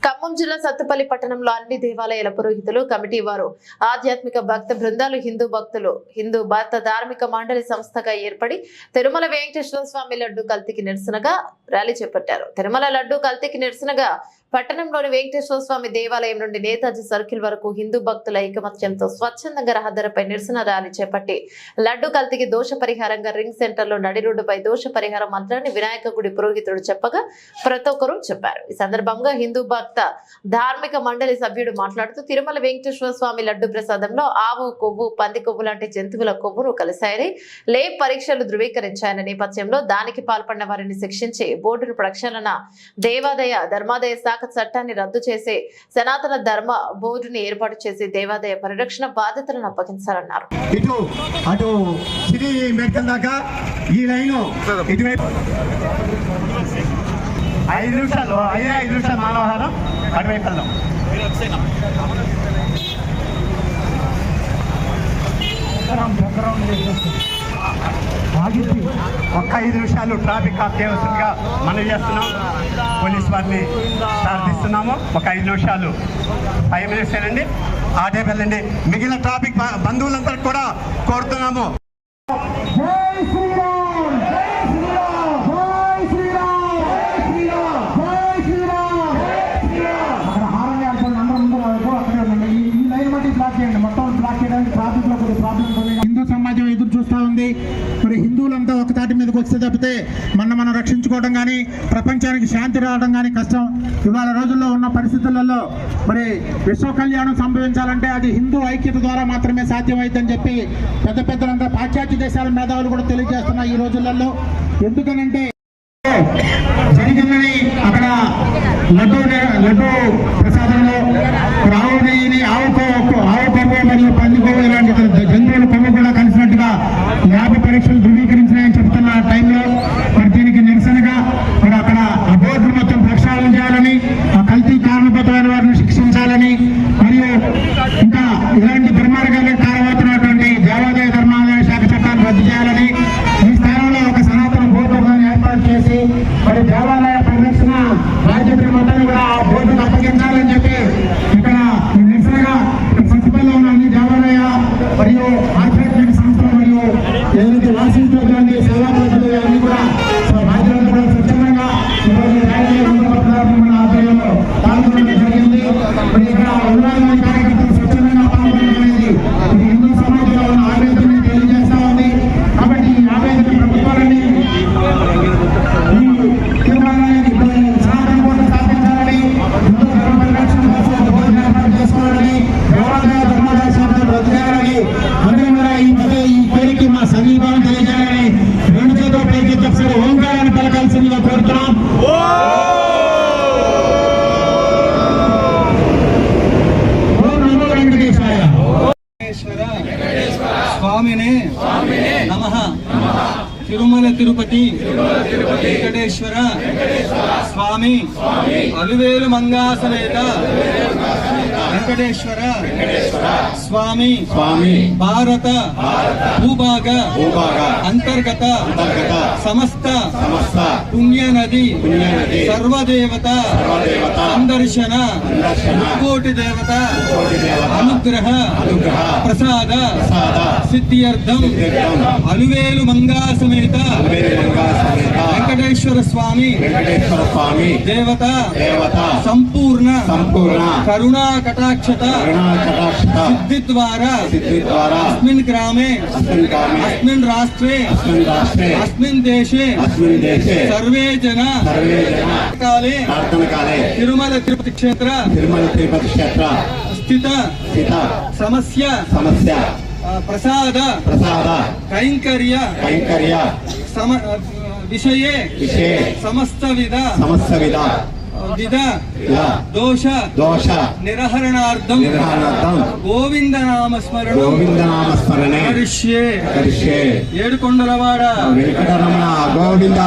ఖమ్మం జిల్లా సత్తుపల్లి పట్టణంలో అన్ని దేవాలయాల పురోహితులు కమిటీ వారు ఆధ్యాత్మిక భక్త బృందాలు హిందూ భారత ధార్మిక మండలి సంస్థగా ఏర్పడి తిరుమల వెంకటేశ్వర స్వామి లడ్డు కల్తీకి నిరసనగా ర్యాలీ చేపట్టారు. తిరుమల లడ్డు కల్తీకి నిరసనగా పట్టణంలోని వెంకటేశ్వర స్వామి దేవాలయం నుండి నేతాజీ సర్కిల్ వరకు హిందూ భక్తుల ఐకమత్యంతో స్వచ్ఛందంగా రహదారిపై నిరసన ర్యాలీ చేపట్టి లడ్డు కల్తీకి దోష పరిహారంగా రింగ్ సెంటర్ లో నడి రోడ్డుపై దోష పరిహార మంత్రాన్ని వినాయక గుడి పురోహితుడు చెప్పగా ప్రతి ఒక్కరూ చెప్పారు. ఈ సందర్భంగా హిందూ భక్త ధార్మిక మండలి సభ్యుడు మాట్లాడుతూ తిరుమల వెంకటేశ్వర స్వామి లడ్డు ప్రసాదంలో ఆవు కొవ్వు, పంది కొవ్వు లాంటి జంతువుల కొవ్వును కలిశాయని లేబ్ పరీక్షలు ధృవీకరించాయన్న నేపథ్యంలో దానికి పాల్పడిన వారిని శిక్షించి బోర్డును ప్రక్షాళన దేవాదాయ ధర్మాదాయ శాఖ చట్టాన్ని రద్దు చేసి సనాతన ధర్మ బోర్డుని ఏర్పాటు చేసి దేవాదాయ పరిరక్షణ బాధ్యతలను అప్పగించాలన్నారు. ఒక్క 5 నిమిషాలు ట్రాఫిక్ ఆఫ్ చేయవలసిందిగా మనవి చేస్తున్నాం. పోలీస్ వారిని ప్రార్థిస్తున్నాము. ఒక 5 నిమిషాలు 5 మినిట్స్ ఏనండి, ఆటే వెళ్ళండి. మిగిలిన ట్రాఫిక్ బంధువులందరికీ కూడా కోరుతున్నాము. హిందూ సమాజం ఎదురు చూస్తూ ఉంది. మరి హిందువులంతా ఒక తాటి మీదకి వస్తే తప్పితే మనం రక్షించుకోవడం కానీ ప్రపంచానికి శాంతి రావడం కానీ కష్టం. ఇవాళ రోజుల్లో ఉన్న పరిస్థితులలో మరి విశ్వ కళ్యాణం సంభవించాలంటే అది హిందూ ఐక్యత ద్వారా మాత్రమే సాధ్యమైందని చెప్పి పెద్దలంతా పాశ్చాత్య దేశాల మేధావులు కూడా తెలియజేస్తున్నారు ఈ రోజులలో. ఎందుకనంటే జరిగిందని అక్కడ లడ్డు ప్రసాదంలో ఆవు నెయ్యిని ఆవు కొవ్వు మరియు పంది కొవ్వు ఇలాంటి జంతువుల కొవ్వు కూడా కలిసినట్టుగా ల్యాబ్ పరీక్షలు ధృవీకరించినాయని చెప్తున్న టైంలో మరి దీనికి నిరసనగా మరి అక్కడ ఆ బోర్డు మొత్తం ప్రక్షాళన చేయాలని, ఆ కల్తీ కారణభూతమైన వారిని శిక్షించాలని, మరియు ఇంకా ఇలాంటి దుర్మార్గాలకు కారణమవుతున్నటువంటి దేవాదాయ ధర్మాదాయ శాఖ చట్టాన్ని రద్దు చేయాలని, ఈ స్థానంలో ఒక సనాతన బోర్డు ఏర్పాటు చేసి మరి దేవాలయ పరిరక్షణ బాధ్యత మొత్తం కూడా ఆ బోర్డుకు అప్పగించాలని చెప్పి ఇక్కడ నిరసనగా సత్తుపల్లిలో ఉన్న అన్ని దేవాలయ మరియు ఆధ్యాత్మిక సంస్థలు మరియు ఏదైతే వాసించే సేవా ప్రజలు అన్ని కూడా బాధ్యతలు కూడా స్వచ్ఛందంగా ఆధ్వర్యంలో పాల్గొనడం జరిగింది. మరి ఇక్కడ ఉన్నారు కార్యకర్తలు స్వచ్ఛందంగా పాల్గొనడం అనేది ఇది హిందూ సమాజంలో ఉన్న ఆవేదనని తెలియజేస్తా ఉంది. కాబట్టి ఈ ఆవేదన ప్రభుత్వాలని సంఘీభావం తెలియజేయాలని 2 చేతుల పైకి ఒకసారి ఓంకారాన్ని పలకాల్సిందిగా కోరుతున్నాం. ఓం నమో వెంకటేశ్వర స్వామినే నమః. తిరుమల తిరుపతి వెంకటేశ్వర స్వామి అలువేలు మంగాసమేత వెంకటేశ్వర స్వామి భారత భూభాగ అంతర్గత సమస్త పుణ్య నది సర్వదేవత సందర్శన కోటి దేవత అనుగ్రహ ప్రసాద సిద్ధ్యర్థం అలువేలు మంగాసమేత వెంకటేశ్వర స్వామి దేవత సంపూర్ణ కరుణా కటాక్షత సిద్ధి ద్వారా అస్మిన్ గ్రామే అస్మిన్ రాష్ట్రే అస్మిన్ దేశే సర్వే జన కాలే తిరుమల తిరుపతి క్షేత్ర స్థిత సమస్య ప్రసాద కైంకర్య విషయే సమస్త విధ దోష నిరహరణార్థం గోవింద నామస్మరణే కరిష్యే. ఏడుకొండలవాడ వెంకటరమణ గోవింద.